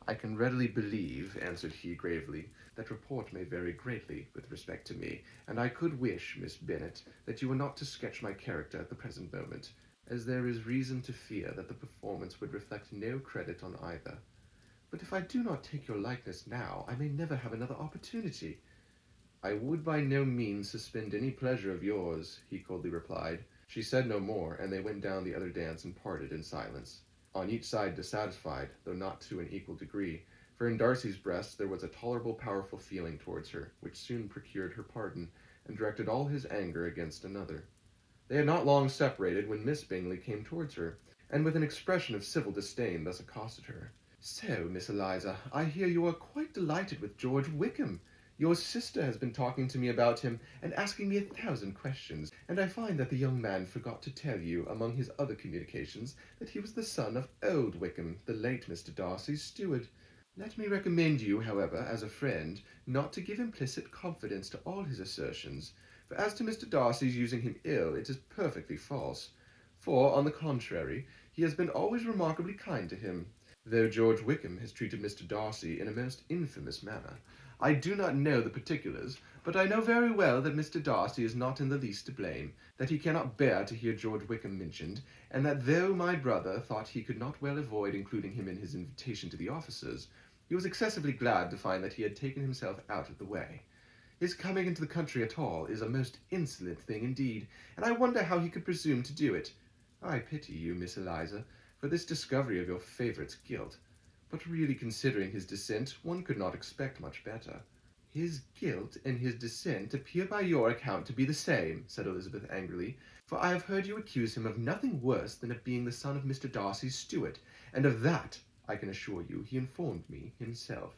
"I can readily believe," answered he gravely, "that report may vary greatly with respect to me, and I could wish, Miss Bennet, that you were not to sketch my character at the present moment, as there is reason to fear that the performance would reflect no credit on either. But if I do not take your likeness now, I may never have another opportunity." "I would by no means suspend any pleasure of yours," he coldly replied. She said no more, and they went down the other dance and parted in silence, on each side dissatisfied, though not to an equal degree, for in Darcy's breast there was a tolerable powerful feeling towards her, which soon procured her pardon, and directed all his anger against another. They had not long separated when Miss Bingley came towards her, and with an expression of civil disdain thus accosted her: "So, Miss Eliza, I hear you are quite delighted with George Wickham. Your sister has been talking to me about him, and asking me 1,000 questions, and I find that the young man forgot to tell you, among his other communications, that he was the son of old Wickham, the late Mr. Darcy's steward. Let me recommend you, however, as a friend, not to give implicit confidence to all his assertions, for as to Mr. Darcy's using him ill, it is perfectly false. For, on the contrary, he has been always remarkably kind to him, though George Wickham has treated Mr. Darcy in a most infamous manner. I do not know the particulars, but I know very well that Mr. Darcy is not in the least to blame, that he cannot bear to hear George Wickham mentioned, and that though my brother thought he could not well avoid including him in his invitation to the officers, he was excessively glad to find that he had taken himself out of the way. His coming into the country at all is a most insolent thing indeed, and I wonder how he could presume to do it. I pity you, Miss Eliza, for this discovery of your favourite's guilt, but really considering his descent, one could not expect much better." "His guilt and his descent appear by your account to be the same," said Elizabeth angrily, "for I have heard you accuse him of nothing worse than of being the son of Mr. Darcy's steward, and of that, I can assure you, he informed me himself."